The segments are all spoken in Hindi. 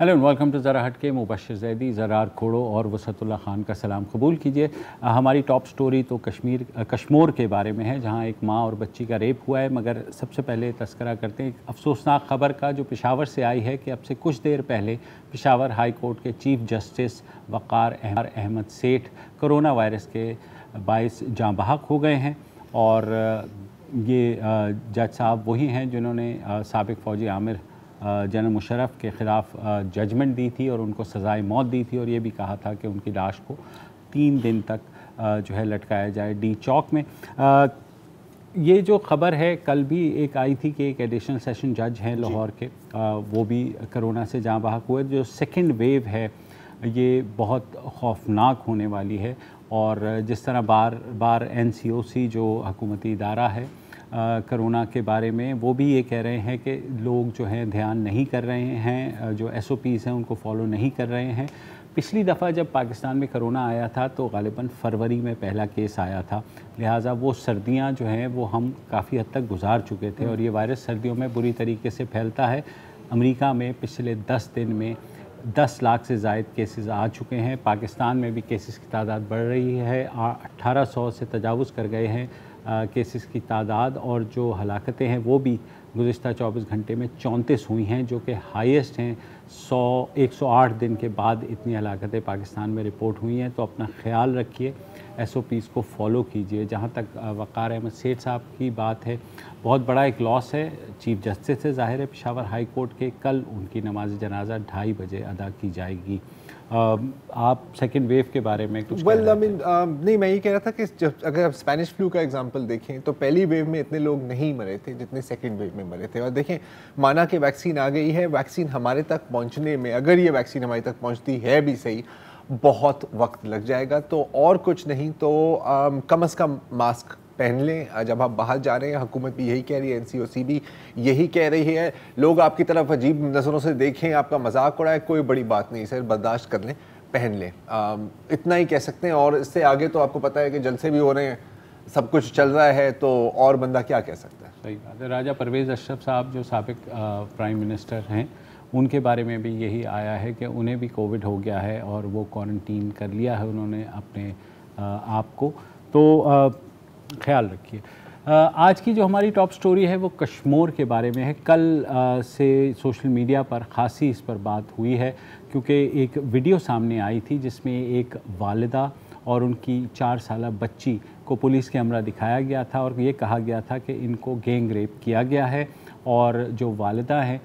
हेलो एंड वेलकम टू ज़रा हट के। मुबश्शिर ज़ैदी, ज़रार खोड़ो और वसतुल्लाह खान का सलाम कबूल कीजिए। हमारी टॉप स्टोरी तो कश्मीर के बारे में है, जहां एक माँ और बच्ची का रेप हुआ है। मगर सबसे पहले तस्करा करते हैं एक अफसोसनाक ख़बर का जो पेशावर से आई है कि अब से कुछ देर पहले पेशावर हाई कोर्ट के चीफ जस्टिस वक़ार अहमद सेठ कोरोना वायरस के बाइस जाँ बहक हो गए हैं। और ये जज साहब वही हैं जिन्होंने साबिक़ फ़ौजी आमिर जनरल मुशर्रफ के ख़िलाफ़ जजमेंट दी थी और उनको सज़ाए मौत दी थी, और ये भी कहा था कि उनकी लाश को 3 दिन तक जो है लटकाया जाए डी चौक में। ये जो ख़बर है कल भी एक आई थी कि एक एडिशनल सेशन जज हैं लाहौर के, वो भी कोरोना से जाँ बहक हुए। जो सेकेंड वेव है ये बहुत खौफनाक होने वाली है, और जिस तरह बार बार NCOC जो हुकूमती इदारा है कोरोना के बारे में, वो भी ये कह रहे हैं कि लोग जो हैं ध्यान नहीं कर रहे हैं, जो SOPs हैं उनको फॉलो नहीं कर रहे हैं। पिछली दफ़ा जब पाकिस्तान में कोरोना आया था तो ग़ालिबन फरवरी में पहला केस आया था, लिहाजा वो सर्दियां जो हैं वो हम काफ़ी हद तक गुजार चुके थे, और ये वायरस सर्दियों में बुरी तरीके से फैलता है। अमेरिका में पिछले 10 दिन में 10 लाख से ज़ायद केसेस आ चुके हैं। पाकिस्तान में भी केसेस की तादाद बढ़ रही है, 1800 से तजावुज़ कर गए हैं केसेस की तादाद, और जो हलाकतें हैं वो भी गुज़िश्ता 24 घंटे में 34 हुई हैं, जो कि हाईएस्ट हैं। 108 दिन के बाद इतनी हलाकतें पाकिस्तान में रिपोर्ट हुई हैं। तो अपना ख्याल रखिए, SOPs को फॉलो कीजिए। जहाँ तक वक़ार अहमद सेठ साहब की बात है, बहुत बड़ा एक लॉस है चीफ जस्टिस से, ज़ाहिर है पेशावर हाई कोर्ट के। कल उनकी नमाज जनाजा 2:30 बजे अदा की जाएगी। आप सेकेंड वेव के बारे में कुछ नहीं, मैं ये कह रहा था कि अगर आप स्पेनिश फ्लू का एग्जांपल देखें तो पहली वेव में इतने लोग नहीं मरे थे जितने सेकेंड वेव में मरे थे। और देखें, माना कि वैक्सीन आ गई है, वैक्सीन हमारे तक पहुंचने में, अगर ये वैक्सीन हमारे तक पहुंचती है भी सही, बहुत वक्त लग जाएगा। तो और कुछ नहीं तो कम से कम मास्क पहन लें जब आप बाहर जा रहे हैं। हुकूमत भी यही कह रही है, NCOC भी यही कह रही है। लोग आपकी तरफ अजीब नज़रों से देखें, आपका मजाक उड़ाए, कोई बड़ी बात नहीं सर, बर्दाश्त कर लें, पहन लें। इतना ही कह सकते हैं। और इससे आगे तो आपको पता है कि जलसे भी हो रहे हैं, सब कुछ चल रहा है, तो और बंदा क्या कह सकता है। सही बात है। राजा परवेज़ अशरफ साहब जो साबिक़ प्राइम मिनिस्टर हैं, उनके बारे में भी यही आया है कि उन्हें भी कोविड हो गया है और वो क्वारंटीन कर लिया है उन्होंने अपने आप को। तो ख्याल रखिए। आज की जो हमारी टॉप स्टोरी है वो कश्मीर के बारे में है। कल से सोशल मीडिया पर ख़ासी इस पर बात हुई है, क्योंकि एक वीडियो सामने आई थी जिसमें एक वालिदा और उनकी 4 साला बच्ची को पुलिस के हमरा दिखाया गया था, और ये कहा गया था कि इनको गैंग रेप किया गया है, और जो वालिदा हैं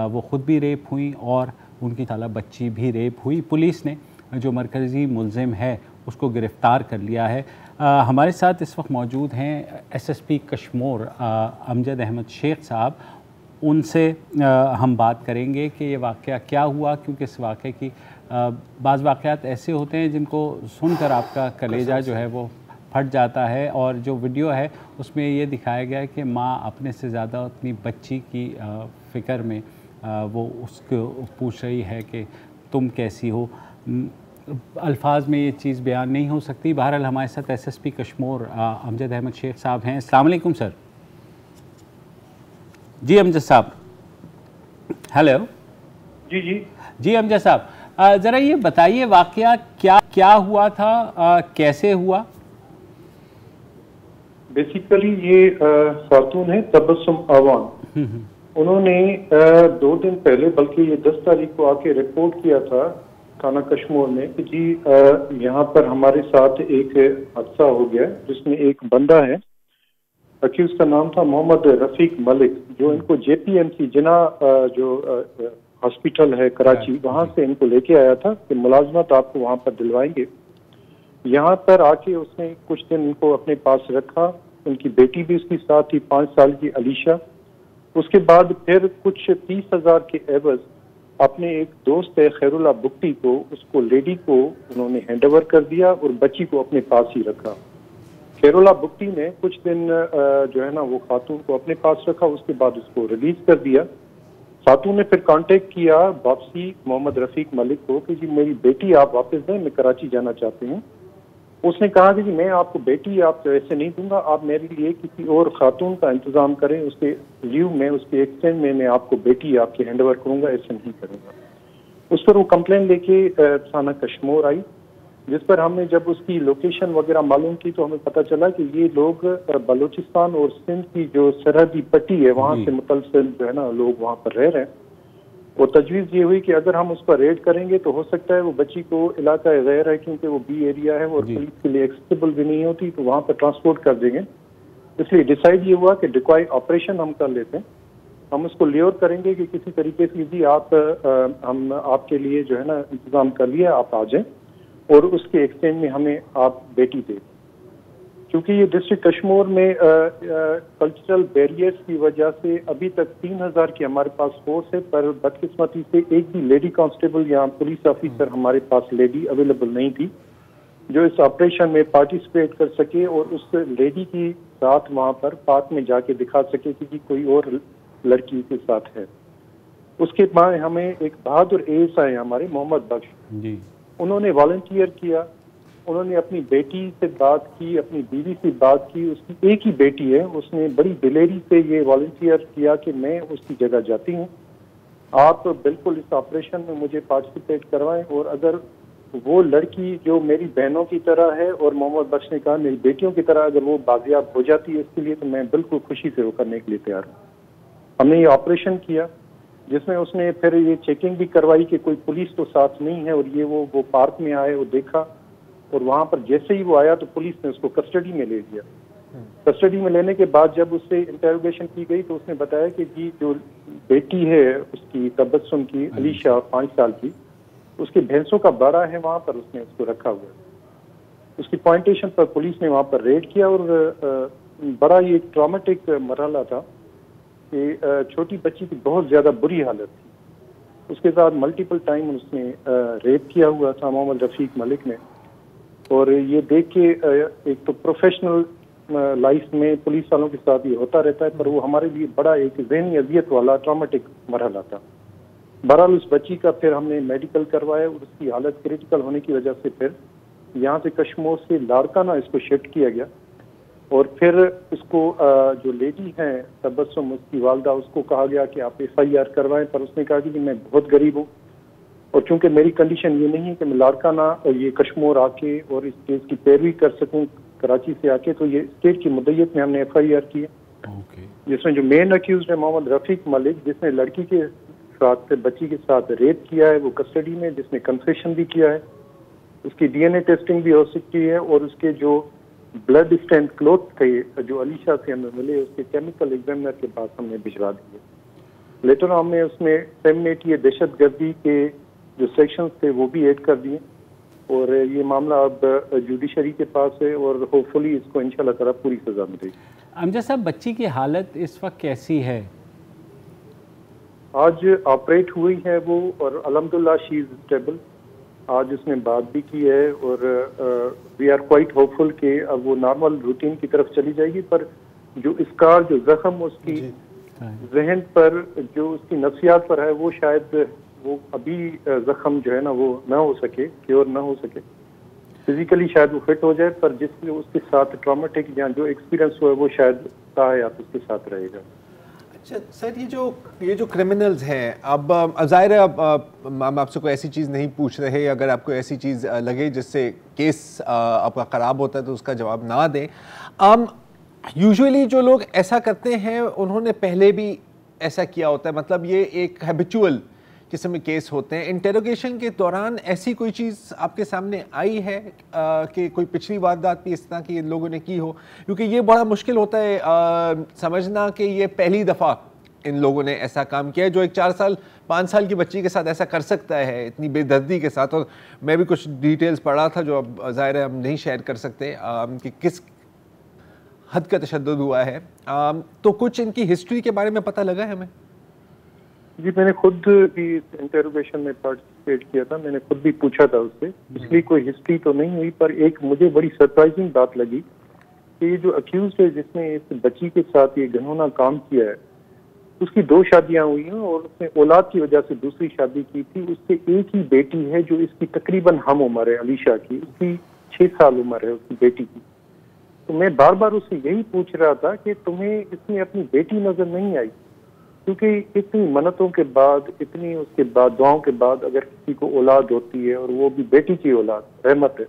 वो ख़ुद भी रेप हुई और उनकी साला बच्ची भी रेप हुई। पुलिस ने जो मरकज़ी मुलज़िम है उसको गिरफ़्तार कर लिया है। हमारे साथ इस वक्त मौजूद हैं SSP कश्मीर अमजद अहमद शेख साहब। उनसे हम बात करेंगे कि ये वाक़या क्या हुआ, क्योंकि इस वाक़े की बाज़ वाक़यात ऐसे होते हैं जिनको सुनकर आपका कलेजा जो है वो फट जाता है। और जो वीडियो है उसमें ये दिखाया गया है कि माँ अपने से ज़्यादा अपनी बच्ची की फ़िक्र में वो उसको पूछ रही है कि तुम कैसी हो। अल्फाज में ये चीज़ बयान नहीं हो सकती। बहरहाल हमारे साथ SSP कश्मीर अमजद अहमद शेख साहब हैं। अस्सलाम वालेकुम सर। जी अमजद साहब, हेलो। जी अमजद साहब, ज़रा ये बताइए वाक़या क्या हुआ था, कैसे हुआ? बेसिकली ये खातून है तबस्सुम आवान। उन्होंने 2 दिन पहले, बल्कि ये 10 तारीख को आके रिपोर्ट किया था थाना कश्मीर में कि जी यहाँ पर हमारे साथ एक हादसा हो गया जिसमें एक बंदा है, अक्यूज का नाम था मोहम्मद रफीक मलिक, जो इनको JPMC जिना जो हॉस्पिटल है कराची, वहाँ से इनको लेके आया था कि मुलाजमत आपको वहाँ पर दिलवाएंगे। यहाँ पर आके उसने कुछ दिन इनको अपने पास रखा, उनकी बेटी भी उसके साथ थी 5 साल की अलीशा। उसके बाद फिर कुछ 30,000 के एवज अपने एक दोस्त है खैरुल्ला बुक्टी को, उसको लेडी को उन्होंने हैंडओवर कर दिया और बच्ची को अपने पास ही रखा। खैरुल्ला बुक्टी ने कुछ दिन जो है ना वो खातून को अपने पास रखा, उसके बाद उसको रिलीज कर दिया। खातून ने फिर कांटेक्ट किया वापसी मोहम्मद रफीक मलिक को कि जी मेरी बेटी आप वापस दें, मैं कराची जाना चाहती हूँ। उसने कहा कि जी मैं आपको बेटी आप ऐसे नहीं दूंगा, आप मेरे लिए किसी और खातून का इंतजाम करें, उसके लीव में, उसके एक्सचेंज में मैं आपको बेटी आपके हैंडओवर करूंगा, ऐसे नहीं करूंगा। उस पर वो कंप्लेन लेके थाना कश्मोर आई, जिस पर हमने जब उसकी लोकेशन वगैरह मालूम की तो हमें पता चला कि ये लोग बलूचिस्तान और सिंध की जो सरहदी पट्टी है वहाँ से मुतलसिल जो है ना लोग वहाँ पर रह रहे हैं। और तजवीज़ ये हुई कि अगर हम उस पर रेड करेंगे तो हो सकता है वो बच्ची को इलाका गैर है, क्योंकि वो बी एरिया है और पुलिस के लिए एक्सेसिबल भी नहीं होती, तो वहाँ पर ट्रांसपोर्ट कर देंगे। इसलिए डिसाइड ये हुआ कि डिकॉय ऑपरेशन हम कर लेते हैं। हम उसको ल्योर करेंगे कि किसी तरीके से भी हम आपके लिए जो है ना इंतजाम कर लिया, आप आ जाएं और उसके एक्सचेंज में हमें आप बेटी दें। क्योंकि ये डिस्ट्रिक्ट कश्मीर में कल्चरल बैरियर्स की वजह से अभी तक 3000 की हमारे पास फोर्स है, पर बदकिस्मती से एक भी लेडी कांस्टेबल या पुलिस ऑफिसर हमारे पास लेडी अवेलेबल नहीं थी जो इस ऑपरेशन में पार्टिसिपेट कर सके और उस लेडी की साथ वहाँ पर पार्क में जाके दिखा सके कि कोई और लड़की के साथ है। उसके बाद हमें एक बहादुर एएसआई हमारे मोहम्मद बख्श जी, उन्होंने वॉलंटियर किया। उन्होंने अपनी बेटी से बात की, अपनी बीवी से बात की। उसकी एक ही बेटी है, उसने बड़ी दिलेरी से ये वॉलंटियर किया कि मैं उसकी जगह जाती हूँ, आप बिल्कुल इस ऑपरेशन में मुझे पार्टिसिपेट करवाएं। और अगर वो लड़की जो मेरी बहनों की तरह है और मोहम्मद बख्श ने कहा मेरी बेटियों की तरह अगर वो बाजियाब हो जाती है इसके लिए, तो मैं बिल्कुल खुशी से वो करने के लिए तैयार हूँ। हमने ये ऑपरेशन किया जिसमें उसने फिर ये चेकिंग भी करवाई कि कोई पुलिस तो साथ नहीं है, और ये वो पार्क में आए, वो देखा, और वहां पर जैसे ही वो आया तो पुलिस ने उसको कस्टडी में ले लिया। कस्टडी में लेने के बाद जब उससे इंटरोगेशन की गई तो उसने बताया कि जी जो बेटी है उसकी तबस्सुम की, अलीशा 5 साल की, उसके भैंसों का बाड़ा है वहां पर उसने उसको रखा हुआ है। उसकी पॉइंटेशन पर पुलिस ने वहां पर रेड किया और बड़ा ये ट्रॉमेटिक मरहला था कि छोटी बच्ची की बहुत ज्यादा बुरी हालत थी। उसके साथ मल्टीपल टाइम उसने रेप किया हुआ था मोहम्मद रफीक मलिक ने। और ये देख के एक तो प्रोफेशनल लाइफ में पुलिस वालों के साथ ये होता रहता है, पर वो हमारे लिए बड़ा एक ज़हनी अजियत वाला ट्रॉमेटिक मरहला था। बहरहाल उस बच्ची का फिर हमने मेडिकल करवाया और उसकी हालत क्रिटिकल होने की वजह से फिर यहाँ से कश्मीर से लाड़काना इसको शिफ्ट किया गया। और फिर इसको जो लेडी है तबस्सुम, उसकी वालदा, उसको कहा गया कि आप FIR करवाएं, पर उसने कहा कि मैं बहुत गरीब हूँ और चूंकि मेरी कंडीशन ये नहीं है कि मैं लाड़काना और ये कश्मीर आके और इस केस की पैरवी कर सकूं कराची से आके, तो ये स्टेट की मुद्दत में हमने FIR की है। जिसमें जो मेन अक्यूज है मोहम्मद रफीक मलिक, जिसने लड़की के साथ, बच्ची के साथ रेप किया है, वो कस्टडी में, जिसने कन्फेशन भी किया है। उसकी DNA टेस्टिंग भी हो सकती है और उसके जो ब्लड स्टैंड क्लोथ थे जो अलीशा से हमें मिले, उसके केमिकल एग्जामिनर के पास हमने भिजवा दिए। लेटर हमने उसमें फेमिनिटी दहशतगर्दी के जो सेक्शंस थे वो भी ऐड कर दिए और ये मामला अब जुडिशरी के पास है और होपफुली इसको इंशाल्लाह ताला पूरी सजा मिलेगी। अमजद साहब, बच्ची की हालत इस वक्त कैसी है? आज ऑपरेट हुई है वो और अल्हम्दुलिल्लाह शी इज स्टेबल। आज उसने बात भी की है और वी आर क्वाइट होपफुल कि अब वो नॉर्मल रूटीन की तरफ चली जाएगी। पर जो स्कार, जो जख्म उसकी जहन पर, जो उसकी नफ्सियात पर है, वो शायद वो अभी जख्म जो है ना वो ना हो सके, क्योर ना हो सके। फिजिकली शायद वो फिट हो जाए, पर जिसके उसके साथ ट्रॉमेटिक या जो एक्सपीरियंस हुआ है वो शायद ताहयात उसके साथ रहेगा। अच्छा सर, ये जो क्रिमिनल्स हैं, अब ज़ाहिर है अब हम आपसे कोई ऐसी चीज़ नहीं पूछ रहे, अगर आपको ऐसी चीज़ लगे जिससे केस आपका ख़राब होता है तो उसका जवाब ना दें। यूजुअली जो लोग ऐसा करते हैं उन्होंने पहले भी ऐसा किया होता है, मतलब ये एक हैबिचुअल किस्म के केस होते हैं। इंटेरोगेशन के दौरान ऐसी कोई चीज़ आपके सामने आई है कि कोई पिछली वारदात भी इस तरह की इन लोगों ने की हो? क्योंकि ये बड़ा मुश्किल होता है समझना कि ये पहली दफ़ा इन लोगों ने ऐसा काम किया है जो एक 4 साल 5 साल की बच्ची के साथ ऐसा कर सकता है इतनी बेदर्दी के साथ। और मैं भी कुछ डिटेल्स पढ़ा था जो अब ज़ाहिर है हम नहीं शेयर कर सकते कि किस हद का तशद्दुद हुआ है। तो कुछ इनकी हिस्ट्री के बारे में पता लगा है हमें? जी, मैंने खुद भी इंटरोगेशन में पार्टिसिपेट किया था, मैंने खुद भी पूछा था उससे। इसलिए कोई हिस्ट्री तो नहीं हुई, पर एक मुझे बड़ी सरप्राइजिंग बात लगी कि ये जो अक्यूज है जिसने इस बच्ची के साथ ये घिनौना काम किया है, उसकी 2 शादियां हुई हैं और उसने औलाद की वजह से दूसरी शादी की थी। उससे एक ही बेटी है जो इसकी तकरीबन हम उम्र है, अलीशा की, उसकी 6 साल उम्र है उसकी बेटी की। तो मैं बार बार उससे यही पूछ रहा था कि तुम्हें इसमें अपनी बेटी नजर नहीं आई? क्योंकि इतनी मन्नतों के बाद, इतनी उसके बाद दुआओं के बाद अगर किसी को औलाद होती है और वो भी बेटी की औलाद, रहमत है,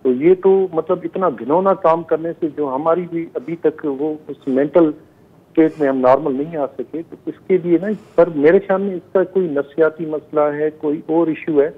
तो ये तो मतलब इतना घिनौना काम करने से जो हमारी भी अभी तक वो उस मेंटल स्टेट में हम नॉर्मल नहीं आ सके, तो इसके लिए ना, पर मेरे ख्याल में इसका कोई नफ्सियाती मसला है, कोई और इशू है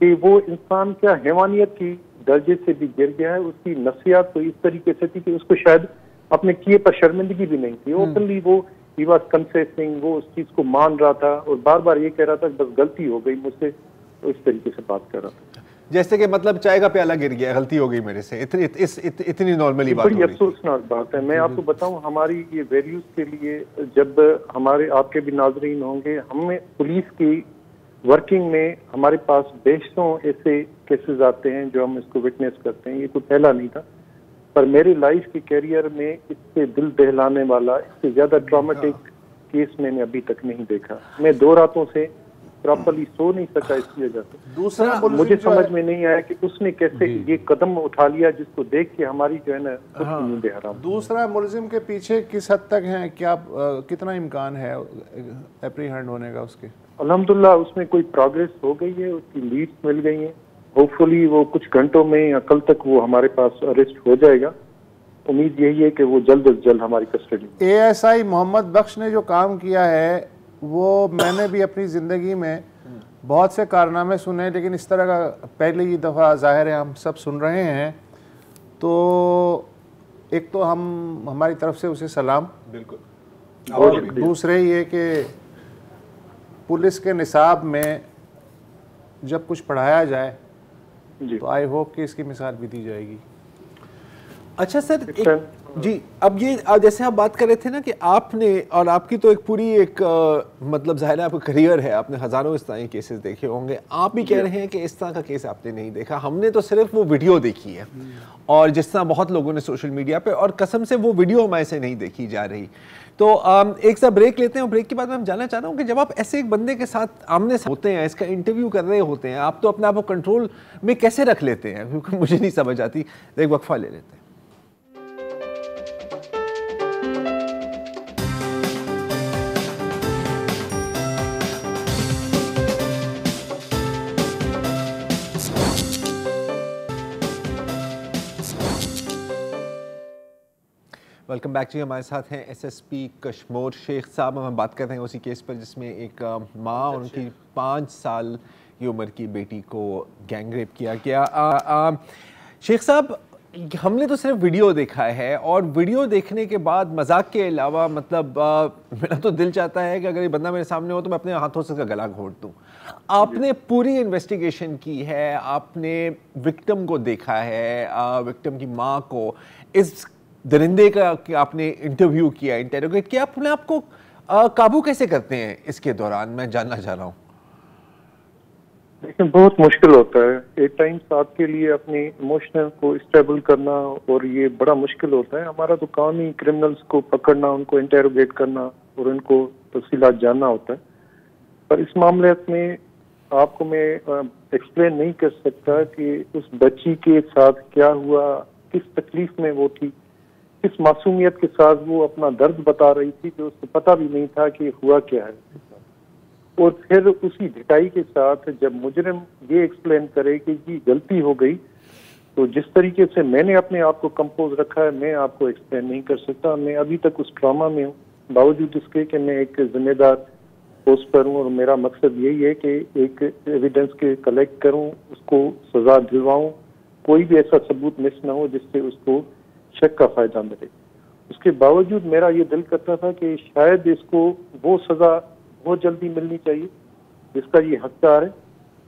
कि वो इंसान क्या हैवानियत की दर्जे से भी गिर गया है। उसकी नफ्सियात तो इस तरीके से थी कि उसको शायद अपने किए पर शर्मिंदगी भी नहीं थी। ओपनली वो ही वाज कन्फेसिंग, वो उस चीज को मान रहा था और बार बार ये कह रहा था बस गलती हो गई मुझसे, तो इस तरीके से बात कर रहा था। जैसे कि मतलब चाय का प्याला गिर गया, गलती हो गई मेरे से, इतनी नॉर्मली बात हो रही है। बड़ी अफसोसनाक बात है। मैं आपको बताऊं, हमारी ये वैल्यूज के लिए जब हमारे आपके भी नाजरीन होंगे, हमें पुलिस की वर्किंग में हमारे पास बेशतों ऐसे केसेस आते हैं जो हम इसको विटनेस करते हैं। ये कोई पहला नहीं था, पर मेरे लाइफ के कैरियर में इससे दिल दहलाने वाला, इससे ज्यादा ट्रॉमेटिक केस मैंने अभी तक नहीं देखा। मैं 2 रातों से प्रॉपरली सो नहीं सका इसकी वजह से। दूसरा मुझे समझ में नहीं आया कि उसने कैसे ये कदम उठा लिया जिसको देख के हमारी जो है ना खुद की नींदें हराम। दूसरा मुलजिम के पीछे किस हद तक है, क्या कितना इम्कान है एप्रीहेंड होने का उसके? अल्हम्दुलिल्लाह उसमें कोई प्रोग्रेस हो गई है, उसकी लीड्स मिल गई हैं। होपफुली वो कुछ घंटों में या कल तक वो हमारे पास अरेस्ट हो जाएगा। उम्मीद यही है कि वो जल्द से जल्द हमारी कस्टडी में। ASI मोहम्मद बख्श ने जो काम किया है वो मैंने भी अपनी ज़िंदगी में बहुत से कारनामे सुने, लेकिन इस तरह का पहली दफ़ा ज़ाहिर है हम सब सुन रहे हैं। तो एक तो हमारी तरफ से उसे सलाम, बिल्कुल। और दूसरे ये कि पुलिस के निसाब में जब कुछ पढ़ाया जाए तो आई होप कि इसकी मिसाल भी दी जाएगी। अच्छा सर, जी अब ये जैसे आप बात कर रहे थे ना कि आपने और आपकी तो एक पूरी एक मतलब ज़ाहिर है आपका करियर है, आपने हज़ारों इस तरह के केसेस देखे होंगे। आप भी कह रहे हैं कि इस तरह का केस आपने नहीं देखा। हमने तो सिर्फ वो वीडियो देखी है, और जिस तरह बहुत लोगों ने सोशल मीडिया पे, और कसम से वो वीडियो हमारे से नहीं देखी जा रही। तो एक सा ब्रेक लेते हैं, और ब्रेक के बाद मैं जानना चाह रहा हूँ कि जब आप ऐसे एक बंदे के साथ आमने होते हैं, इसका इंटरव्यू कर रहे होते हैं, आप तो अपने आप को कंट्रोल में कैसे रख लेते हैं, क्योंकि मुझे नहीं समझ आती। एक वक्फा ले लेते हैं। वेलकम बैक जी। हमारे साथ हैं SSP कश्मोर शेख साहब। हम बात कर रहे हैं उसी केस पर जिसमें एक माँ और उनकी 5 साल की उम्र की बेटी को गैंग रेप किया गया। शेख साहब, हमने तो सिर्फ वीडियो देखा है, और वीडियो देखने के बाद मजाक के अलावा मतलब मेरा तो दिल चाहता है कि अगर ये बंदा मेरे सामने हो तो मैं अपने हाथों से उसका गला घोट दूँ। आपने पूरी इन्वेस्टिगेशन की है, आपने विक्टिम को देखा है, विक्टिम की माँ को, इस दरिंदे का आपने इंटरव्यू किया, इंटेरोगेट किया। अपने आपको काबू कैसे करते हैं इसके दौरान, मैं जानना चाह रहा हूँ। लेकिन बहुत मुश्किल होता है एक टाइम आपके लिए अपने इमोशनल को स्टेबल करना, और ये बड़ा मुश्किल होता है। हमारा तो काम ही क्रिमिनल्स को पकड़ना, उनको इंटेरोगेट करना और उनको तफसीलात जानना होता है। पर इस मामले में आपको मैं एक्सप्लेन नहीं कर सकता कि उस बच्ची के साथ क्या हुआ, किस तकलीफ में वो थी, किस मासूमियत के साथ वो अपना दर्द बता रही थी, जो उसको पता भी नहीं था कि हुआ क्या है। और फिर उसी ढिठाई के साथ जब मुजरिम ये एक्सप्लेन करे कि जी गलती हो गई, तो जिस तरीके से मैंने अपने आप को कंपोज रखा है, मैं आपको एक्सप्लेन नहीं कर सकता। मैं अभी तक उस ट्रॉमा में हूँ, बावजूद इसके कि मैं एक जिम्मेदार पोस्ट पर हूँ, और मेरा मकसद यही है कि एक एविडेंस के कलेक्ट करूँ, उसको सजा दिलवाऊँ, कोई भी ऐसा सबूत मिस ना हो जिससे उसको शक का फायदा मिले। उसके बावजूद मेरा ये दिल करता था कि शायद इसको वो सजा बहुत जल्दी मिलनी चाहिए जिसका ये हकदार है,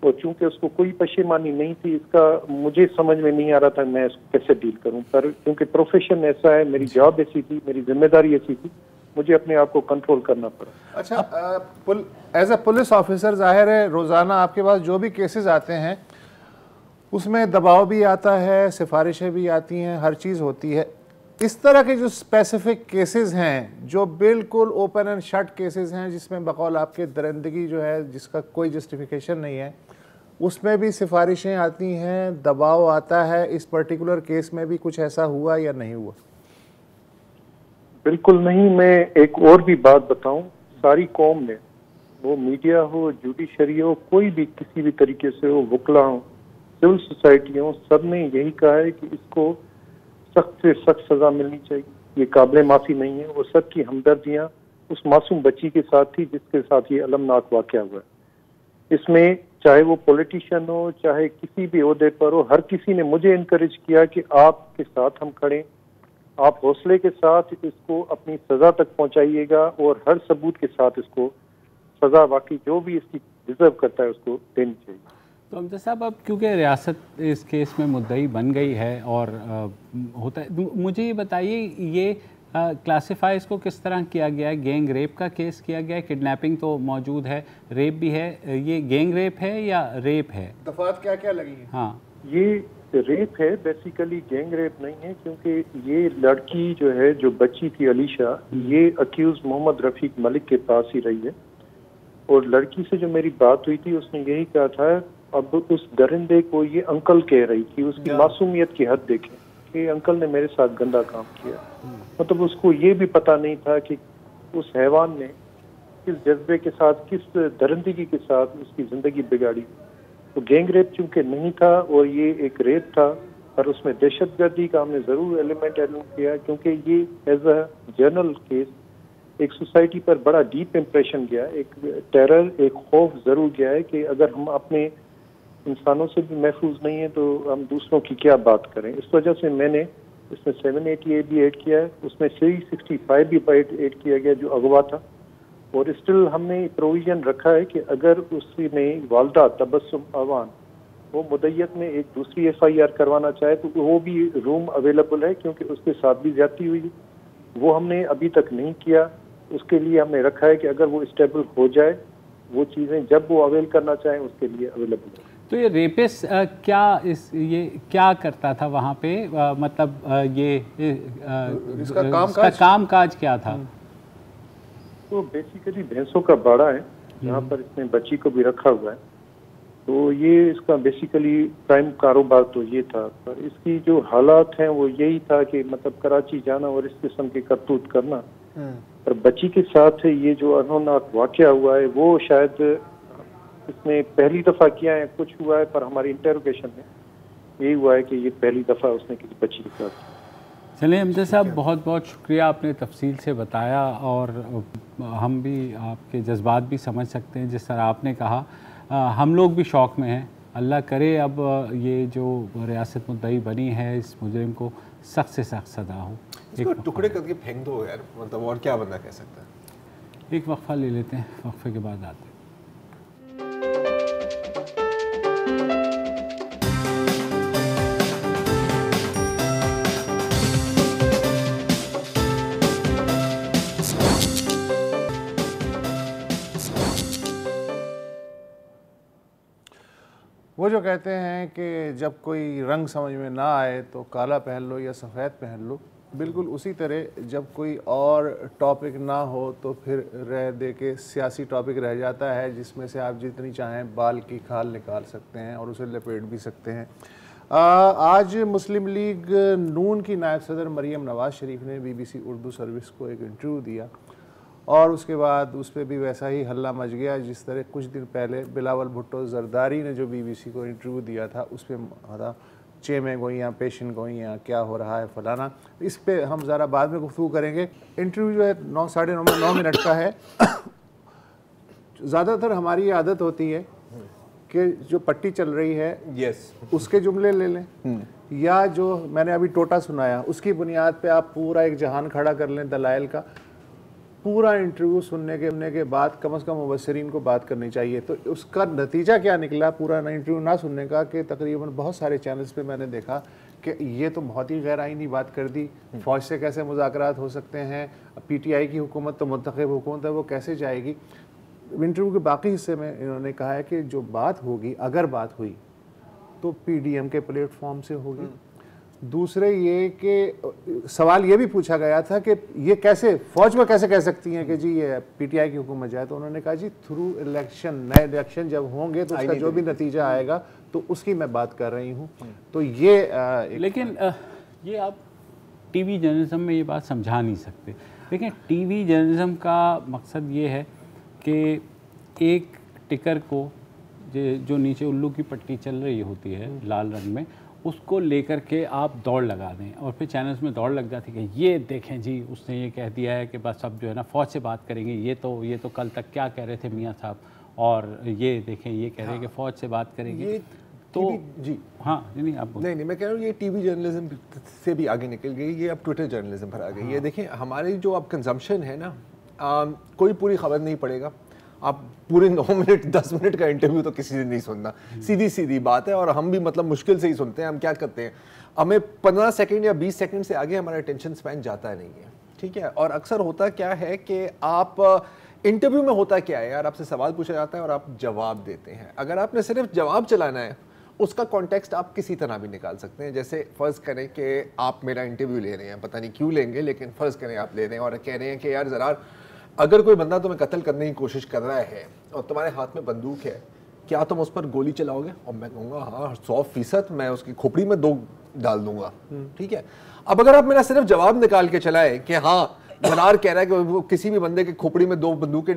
और चूंकि उसको कोई पशेमानी नहीं थी, इसका मुझे समझ में नहीं आ रहा था मैं इसको कैसे डील करूं। पर क्योंकि प्रोफेशन ऐसा है, मेरी जॉब ऐसी थी, मेरी जिम्मेदारी ऐसी थी, मुझे अपने आप को कंट्रोल करना पड़ा। अच्छा, एज ए पुलिस ऑफिसर जाहिर है रोज़ाना आपके पास जो भी केसेस आते हैं उसमें दबाव भी आता है, सिफारिशें भी आती हैं, हर चीज़ होती है। इस तरह के जो स्पेसिफिक केसेस हैं, जो बिल्कुल ओपन एंड शट केसेस हैं, जिसमें बकौल आपके दरिंदगी जो है, जिसका कोई जस्टिफिकेशन नहीं है, उसमें भी सिफारिशें आती हैं, दबाव आता है। इस पर्टिकुलर केस में भी कुछ ऐसा हुआ या नहीं हुआ? बिल्कुल नहीं। मैं एक और भी बात बताऊं, सारी कौम ने, वो मीडिया हो, जुडिशरी हो, कोई भी किसी भी तरीके से हो, वकला हो, सिविल सोसाइटी हो, सब ने यही कहा है कि इसको सख्त से सख्त सजा मिलनी चाहिए। ये काबिल माफी नहीं है। वो सबकी हमदर्दियां उस मासूम बच्ची के साथ थी जिसके साथ ये अलमनाक वाकया हुआ है। इसमें चाहे वो पॉलिटिशियन हो, चाहे किसी भी ओहदे पर हो, हर किसी ने मुझे इनकरेज किया कि आपके साथ हम खड़े, आप हौसले के साथ इसको अपनी सजा तक पहुंचाइएगा और हर सबूत के साथ इसको सजा वाकई जो भी इसकी डिजर्व करता है उसको देनी चाहिए। तो अमजद साहब, अब क्योंकि रियासत इस केस में मुद्दई बन गई है और होता है, मुझे ये बताइए, ये क्लासिफाई इसको किस तरह किया गया है? गैंग रेप का केस किया गया है? किडनैपिंग तो मौजूद है, रेप भी है, ये गैंग रेप है या रेप है? दफात क्या क्या लगी है? हाँ, ये रेप है, बेसिकली गैंग रेप नहीं है, क्योंकि ये लड़की जो है, जो बच्ची थी अलीशा, ये अक्यूज मोहम्मद रफीक मलिक के पास ही रही है। और लड़की से जो मेरी बात हुई थी उसने यही कहा था, अब उस दरिंदे को ये अंकल कह रही थी, उसकी मासूमियत की हद देखें कि अंकल ने मेरे साथ गंदा काम किया। मतलब उसको ये भी पता नहीं था कि उस हैवान ने किस जज्बे के साथ, किस दरिंदगी के साथ उसकी जिंदगी बिगाड़ी। तो गैंग रेप चूंकि नहीं था और ये एक रेप था, पर उसमें दहशतगर्दी का हमने जरूर एलिमेंट ऐड किया, क्योंकि ये एज अ जर्नल केस एक सोसाइटी पर बड़ा डीप इम्प्रेशन गया, एक टेरर, एक खौफ जरूर गया है कि अगर हम अपने इंसानों से भी महफूज नहीं है तो हम दूसरों की क्या बात करें। इस वजह से मैंने इसमें 780A भी ऐड किया है, उसमें 365 भी ऐड किया गया जो अगवा था। और स्टिल हमने प्रोविजन रखा है कि अगर उसने वालदा तबस्सुम अवान वो मुद्दत में एक दूसरी FIR करवाना चाहे तो वो भी रूम अवेलेबल है, क्योंकि उसके साथ भी ज्यादती हुई। वो हमने अभी तक नहीं किया, उसके लिए हमने रखा है कि अगर वो स्टेबल हो जाए, वो चीज़ें जब वो अवेल करना चाहें उसके लिए अवेलेबल है। तो ये रेपिस्ट ये क्या करता था वहाँ पे? मतलब इसका काम काज क्या था? तो बेसिकली भैंसों का बाड़ा है जहाँ पर इसने बच्ची को भी रखा हुआ है। तो ये इसका बेसिकली प्राइम कारोबार तो ये था, पर इसकी जो हालात हैं वो यही था कि मतलब कराची जाना और इस किस्म की करतूत करना। पर बच्ची के साथ ये जो अनहोनाक वाकया हुआ है वो शायद इसने पहली दफा किया है, कुछ हुआ है, पर हमारी इंटरोगेशन में यही हुआ है कि ये पहली दफा उसने किसी बच्ची के साथ। चलिए अमजद साहब, बहुत बहुत शुक्रिया, आपने तफसील से बताया और हम भी आपके जज्बात भी समझ सकते हैं जिस तरह आपने कहा। हम लोग भी शौक़ में हैं। अल्लाह करे अब ये जो रियासत मुद्दई बनी है, इस मुजरिम को सख्त से सख्त सजा हो। इसको टुकड़े करके फेंक दो यार, मतलब और क्या बंदा कह सकता है। एक वक्फा ले लेते हैं, वक्फे के बाद आते हैं। वो जो कहते हैं कि जब कोई रंग समझ में ना आए तो काला पहन लो या सफ़ेद पहन लो, बिल्कुल उसी तरह जब कोई और टॉपिक ना हो तो फिर रह दे के सियासी टॉपिक रह जाता है जिसमें से आप जितनी चाहें बाल की खाल निकाल सकते हैं और उसे लपेट भी सकते हैं। आज मुस्लिम लीग नून की नायब सदर मरियम नवाज़ शरीफ ने BBC उर्दू सर्विस को एक इंटरव्यू दिया और उसके बाद उस पर भी वैसा ही हल्ला मच गया जिस तरह कुछ दिन पहले बिलावल भुट्टो जरदारी ने जो BBC को इंटरव्यू दिया था उस पर चे में गोइयाँ पेशन गोइयाँ क्या हो रहा है फलाना। इस पे हम ज़रा बाद में गुफ्तगू करेंगे। इंटरव्यू जो है 9 मिनट का है। ज़्यादातर हमारी ये आदत होती है कि जो पट्टी चल रही है उसके जुमले ले लें या जो मैंने अभी टोटा सुनाया उसकी बुनियाद पे आप पूरा एक जहान खड़ा कर लें दलाइल का। पूरा इंटरव्यू सुनने के बाद कम से कम मुबस्सिरीन को बात करनी चाहिए। तो उसका नतीजा क्या निकला पूरा इंटरव्यू ना सुनने का कि तकरीबन बहुत सारे चैनल्स पे मैंने देखा कि ये तो बहुत ही गैर आईनी बात कर दी, फ़ौज से कैसे मुज़ाकरात हो सकते हैं, PTI की हुकूमत तो मुंतखब हुकूमत है वो कैसे जाएगी। इंटरव्यू के बाकी हिस्से में इन्होंने कहा है कि जो बात होगी अगर बात हुई तो PDM के प्लेटफॉर्म से होगी। दूसरे ये कि सवाल ये भी पूछा गया था कि ये कैसे फ़ौज में कैसे कह सकती हैं कि जी ये PTI की हुकूमत जाए, तो उन्होंने कहा जी थ्रू इलेक्शन, नए इलेक्शन जब होंगे तो उसका जो भी नतीजा आएगा तो उसकी मैं बात कर रही हूँ। तो ये लेकिन ये आप टीवी जर्नलिज्म में ये बात समझा नहीं सकते। देखें, टीवी जर्नलिज्म का मकसद ये है कि एक टिकर को जो नीचे उल्लू की पट्टी चल रही होती है लाल रंग में, उसको लेकर के आप दौड़ लगा दें और फिर चैनल्स में दौड़ लग जाती है कि ये देखें जी उसने ये कह दिया है कि बस अब जो है ना फ़ौज से बात करेंगे, ये तो कल तक क्या कह रहे थे मियाँ साहब, और ये देखें ये कह रहे हैं कि फ़ौज से बात करेंगे। तो जी हाँ, नहीं आप नहीं मैं कह रहा हूँ ये टीवी जर्नलिज्म से भी आगे निकल गई, ये अब ट्विटर जर्नलिज्म पर आ गई है। देखिए हमारी जो अब कंजम्पशन है ना, कोई पूरी खबर नहीं पड़ेगा, आप पूरे 9 मिनट 10 मिनट का इंटरव्यू तो किसी ने नहीं सुनना, सीधी बात है। और हम भी मतलब मुश्किल से ही सुनते हैं। हम क्या करते हैं, हमें 15 सेकंड या 20 सेकंड से आगे हमारा अटेंशन स्पैन जाता नहीं है, ठीक है। और अक्सर होता क्या है कि आप इंटरव्यू में होता क्या है यार, आपसे सवाल पूछा जाता है और आप जवाब देते हैं। अगर आपने सिर्फ जवाब चलाना है, उसका कॉन्टेक्स्ट आप किसी तरह भी निकाल सकते हैं। जैसे फ़र्ज़ करें कि आप मेरा इंटरव्यू ले रहे हैं, पता नहीं क्यों लेंगे, लेकिन फ़र्ज़ करें आप ले रहे हैं और कह रहे हैं कि यार ज़रा अगर कोई बंदा तुम्हें कत्ल करने की कोशिश कर रहा है और तुम्हारे हाथ में बंदूक है, क्या तुम उस पर गोली चलाओगे? और मैं कहूँगा हाँ 100%, मैं उसकी खोपड़ी में 2 डाल दूंगा, ठीक है। अब अगर आप मेरा सिर्फ जवाब निकाल के चलाए कि हाँ जनार कह रहा है कि वो किसी भी बंदे के खोपड़ी में 2 बंदूकें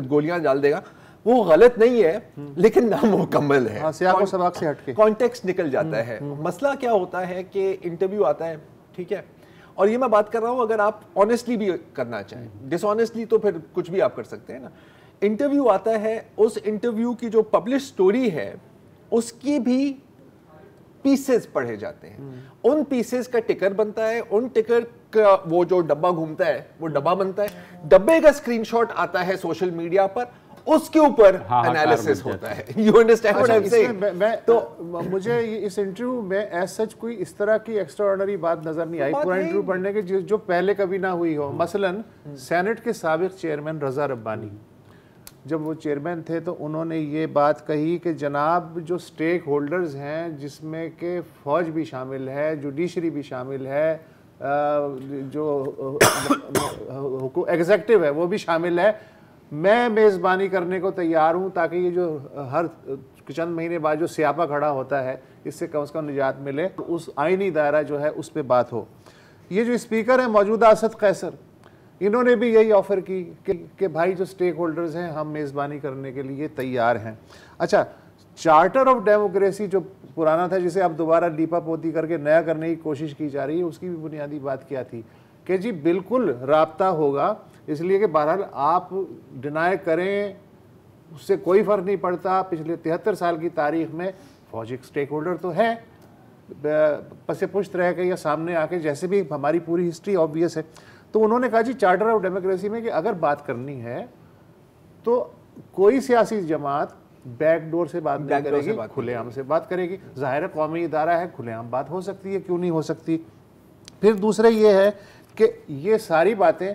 गोलियां डाल देगा, वो गलत नहीं है लेकिन नामुकम्मल है। हाँ, सियाक़ो सबाक़ से हटके कॉन्टेक्स्ट निकल जाता है। मसला क्या होता है कि इंटरव्यू आता है, ठीक है, और ये मैं बात कर रहा हूं अगर आप ऑनेस्टली भी करना चाहें, डिसऑनेस्टली तो फिर कुछ भी आप कर सकते हैं ना। इंटरव्यू आता है, उस इंटरव्यू की जो पब्लिश स्टोरी है उसकी भी पीसेस पढ़े जाते हैं, उन पीसेस का टिकर बनता है, उन टिकर का वो जो डब्बा घूमता है वो डब्बा बनता है, डब्बे का स्क्रीनशॉट आता है सोशल मीडिया पर, उसके ऊपर एनालिसिस होता है। You understand what I am saying? तो मुझे इस इंटरव्यू में एज सच कोई इस तरह की एक्स्ट्राऑर्डिनरी बात नजर नहीं आई पूरा इंटरव्यू पढ़ने के जो पहले कभी ना हुई हो। मसलन सेनेट के साबिक चेयरमैन रजा रब्बानी, जब वो चेयरमैन थे तो उन्होंने ये बात कही कि जनाब जो स्टेक होल्डर्स हैं जिसमें कि फ़ौज भी शामिल है, जुडिशरी भी शामिल है, जो एग्जेक्टिव है वो भी शामिल है, मैं मेज़बानी करने को तैयार हूँ ताकि ये जो हर चंद महीने बाद जो स्यापा खड़ा होता है इससे कम से कम निजात मिले, तो उस आईनी दायरा जो है उस पर बात हो। ये जो स्पीकर है मौजूदा असद कैसर, इन्होंने भी यही ऑफ़र की कि भाई जो स्टेक होल्डर्स हैं हम मेज़बानी करने के लिए तैयार हैं। अच्छा, चार्टर ऑफ डेमोक्रेसी जो पुराना था जिसे अब दोबारा लीपा पोती करके नया करने की कोशिश की जा रही है, उसकी भी बुनियादी बात क्या थी कि जी बिल्कुल राब्ता होगा, इसलिए कि बहरहाल आप डिनाई करें उससे कोई फ़र्क नहीं पड़ता। पिछले 73 साल की तारीख में फौज एक स्टेक होल्डर तो है, पसे पुश्त रह के या सामने आके, जैसे भी हमारी पूरी हिस्ट्री ऑब्वियस है। तो उन्होंने कहा जी चार्टर ऑफ डेमोक्रेसी में कि अगर बात करनी है तो कोई सियासी जमात बैक डोर से बात नहीं करेगी, खुलेआम से बात करेगी। ज़ाहिर है कौमी इदारा है, खुलेआम बात हो सकती है, क्यों नहीं हो सकती। फिर दूसरे ये है कि ये सारी बातें,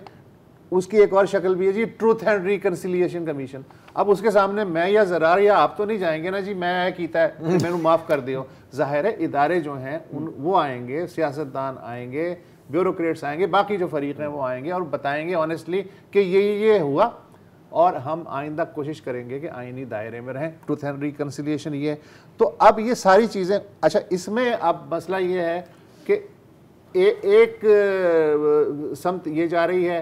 उसकी एक और शक्ल भी है जी ट्रूथ एंड रिकन्सिलिएशन कमीशन। अब उसके सामने मैं या ज़रार या आप तो नहीं जाएंगे ना जी मैं कीता है मैंने माफ़ कर दियो। ज़ाहिर है इदारे जो हैं वो आएंगे, सियासतदान आएंगे, ब्यूरोक्रेट्स आएंगे, बाकी जो फरीक हैं वो आएंगे और बताएंगे ऑनेस्टली कि ये हुआ और हम आइंदा कोशिश करेंगे कि आईनी दायरे में रहें। ट्रूथ एंड रिकन्सिलिएशन ये है। तो अब ये सारी चीज़ें, अच्छा इसमें अब मसला ये है कि एक समत ये जा रही है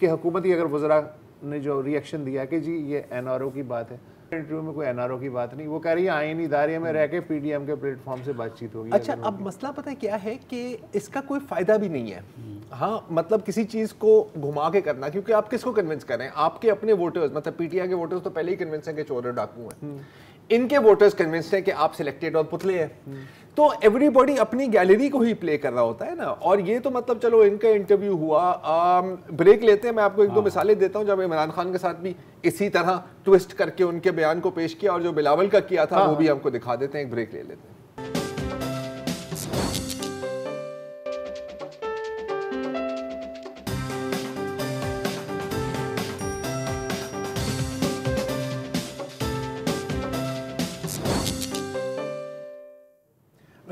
कि हुकूमती अगर वज़रा ने जो रिएक्शन दिया कि जी ये एनआरओ की बात है, इंटरव्यू में कोई एनआरओ की बात नहीं, वो कह रही है आईनी इदारे में रह के पीडीएम के प्लेटफॉर्म से बातचीत होगी। अच्छा, अब मसला पता है क्या है कि इसका कोई फायदा भी नहीं है। हाँ, मतलब किसी चीज को घुमा के करना, क्योंकि आप किसको कन्विंस करें? आपके अपने वोटर्स, मतलब पीटीआई के वोटर्स तो पहले ही कन्विंस हैं कि चोर और डाकू हैं, इनके वोटर्स कन्विंस्ड हैं कि आप सिलेक्टेड और पुतले हैं। तो एवरीबॉडी अपनी गैलरी को ही प्ले कर रहा होता है ना। और ये तो मतलब चलो इनका इंटरव्यू हुआ, ब्रेक लेते हैं। मैं आपको 1-2 मिसालें देता हूं जब इमरान खान के साथ भी इसी तरह ट्विस्ट करके उनके बयान को पेश किया, और जो बिलावल का किया था वो भी हमको दिखा देते हैं। एक ब्रेक ले लेते हैं।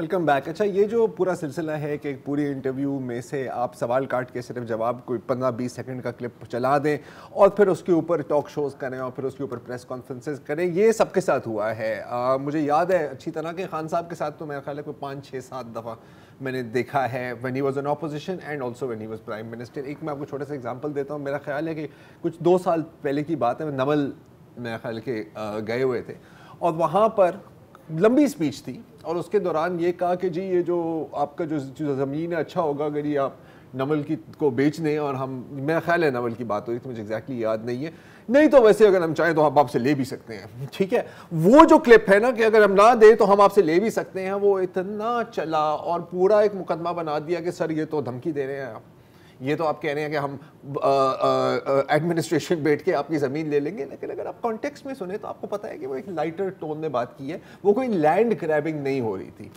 Welcome back. अच्छा, ये जो पूरा सिलसिला है कि पूरी इंटरव्यू में से आप सवाल काट के सिर्फ जवाब कोई 15-20 सेकंड का क्लिप चला दें और फिर उसके ऊपर टॉक शोज़ करें और फिर उसके ऊपर प्रेस कॉन्फ्रेंसेस करें, ये सबके साथ हुआ है। मुझे याद है अच्छी तरह के खान साहब के साथ तो मेरा ख्याल है कोई 5-6-7 दफ़ा मैंने देखा है, when he was an opposition and also when he was prime minister. एक मैं आपको छोटा सा एग्जांपल देता हूँ। मेरा ख्याल है कि कुछ 2 साल पहले की बात है, नवल मेरा ख्याल के गए हुए थे और वहाँ पर लंबी स्पीच थी और उसके दौरान ये कहा कि जी ये जो आपका जो ज़मीन है अच्छा होगा अगर ये आप नवल की को बेच दें, और हम, मेरा ख्याल है नवल की बात हो रही थी, मुझे एग्जैक्टली याद नहीं है, नहीं तो वैसे अगर हम चाहें तो हम आपसे ले भी सकते हैं। ठीक है, वो जो क्लिप है ना कि अगर हम ना दें तो हम आपसे ले भी सकते हैं, वो इतना चला और पूरा एक मुकदमा बना दिया कि सर ये तो धमकी दे रहे हैं आप, ये तो आप कह रहे हैं कि हम एडमिनिस्ट्रेशन बैठ के आपकी ज़मीन ले लेंगे। लेकिन अगर आप कॉन्टेक्स्ट में सुने तो आपको पता है कि वो एक लाइटर टोन में बात की है, वो कोई लैंड ग्रैबिंग नहीं हो रही थी।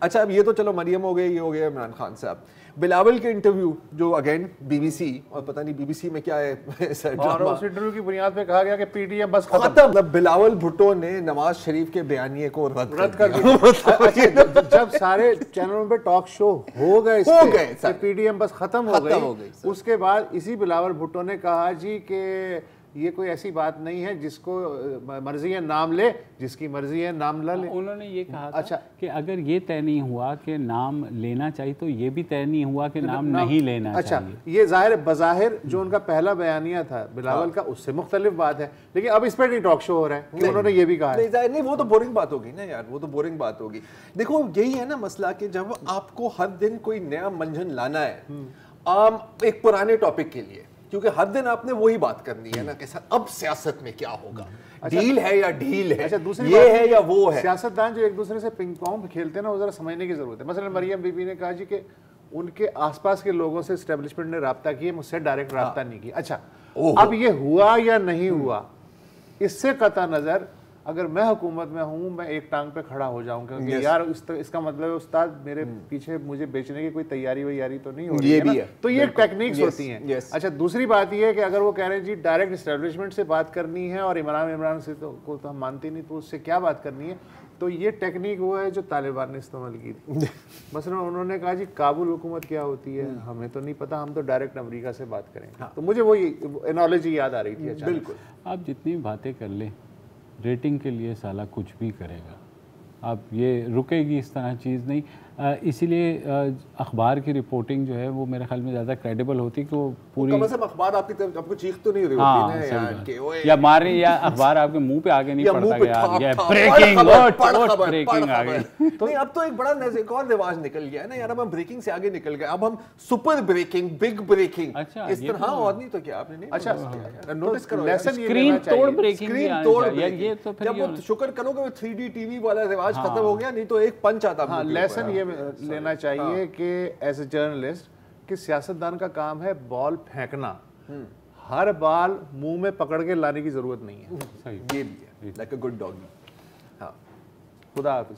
अच्छा, अब ये तो चलो मरियम हो गए, ये हो गया इमरान खान साहब। बिलावल के इंटरव्यू जो अगेन बीबीसी, और पता नहीं बीबीसी में क्या है सर, और उस इंटरव्यू की बुनियाद पे कहा गया कि पीटीएम बस खत्म। मतलब बिलावल भुट्टो ने नवाज शरीफ के बयानिए को रद्द कर दिया। जब सारे चैनलों पे टॉक शो हो गए पीटीएम बस खत्म हो गई, उसके बाद इसी बिलावल भुट्टो ने कहा जी कि ये कोई ऐसी बात नहीं है जिसको मर्जी है नाम ले, जिसकी मर्जी है नाम ला ले। उन्होंने ये कहा था अच्छा कि अगर ये तय नहीं हुआ कि नाम लेना चाहिए तो ये भी तय नहीं हुआ कि नाम नहीं लेना चाहिए। अच्छा, ये जाहिर बज़ाहिर जो उनका पहला बयानिया था बिलावल का, उससे मुख्तलिफ बात है, लेकिन अब इस पर नहीं टॉक शो हो रहा है कि उन्होंने ये भी कहा है। नहीं, वो तो बोरिंग बात होगी ना यार, वो तो बोरिंग बात होगी। देखो यही है ना मसला कि जब आपको हर दिन कोई नया मंजन लाना है एक पुराने टॉपिक के लिए, क्योंकि हर दिन आपने वही बात करनी है ना कि सर अब सियासत में क्या होगा, डील है या ढील है, अच्छा, दूसरी ये है या वो है। सियासतदान जो एक दूसरे से पिंग पोंग खेलते हैं ना, वो जरा समझने की जरूरत है। मसलन मरियम बीबी ने कहा जी कि उनके आसपास के लोगों से एस्टेब्लिशमेंट ने राब्ता किया, मुझसे डायरेक्ट राब्ता नहीं किया। अच्छा, अब ये हुआ या नहीं हुआ, इससे कता नजर अगर मैं हुकूमत में हूं, मैं एक टांग पे खड़ा हो जाऊं क्योंकि यार इसका मतलब है उस्ताद मेरे पीछे मुझे बेचने की कोई तैयारी वैयारी तो नहीं हो रही है ना? तो ये टेक्निक्स होती हैं। अच्छा, दूसरी बात ये है कि अगर वो कह रहे हैं जी डायरेक्ट एस्टेब्लिशमेंट से बात करनी है और इमरान से को तो हम मानते नहीं, तो उससे क्या बात करनी है, तो ये टेक्निक वो है जो तालिबान ने इस्तेमाल की थी। मसलन उन्होंने कहा जी काबुल हुकूमत क्या होती है हमें तो नहीं पता, हम तो डायरेक्ट अमेरिका से बात करेंगे। तो मुझे वो एनोलॉजी याद आ रही थी। बिल्कुल, आप जितनी बातें कर ले, रेटिंग के लिए साला कुछ भी करेगा, अब ये रुकेगी इस तरह चीज़ नहीं। इसीलिए अखबार की रिपोर्टिंग जो है वो मेरे ख्याल में ज़्यादा क्रेडिबल होती कि वो पूरी कम से कम अखबार आपकी तरफ आपको चीख तो नहीं रही होती ना यार कि ओए, या मारे या अखबार आपके मुंह पे आगे नहीं पड़ता कि यार ये ब्रेकिंग ब्रेकिंग आ गई। तो अब तो एक बड़ा एक और रिवाज निकल गया है ना यार, अब हम ब्रेकिंग से आगे निकल गए, अब हम सुपर ब्रेकिंग, बिग ब्रेकिंग, अच्छा इस तरह। और नहीं तो क्या आपने नहीं, अच्छा नोटिस करो, स्क्रीन तोड़ ब्रेकिंग, स्क्रीन तोड़ ये तो फिर जब शुक्र करोगे 3D टीवी वाला रिवाज खत्म हो गया, नहीं तो एक पंच आता। लेसन ये लेना चाहिए कि एज ए जर्नलिस्ट कि सियासतदान का काम है बॉल फेंकना, हर बॉल मुंह में पकड़ के लाने की जरूरत नहीं है। सही, ये भी है, लाइक अ गुड डॉगी। हाँ, खुदा हाफिज।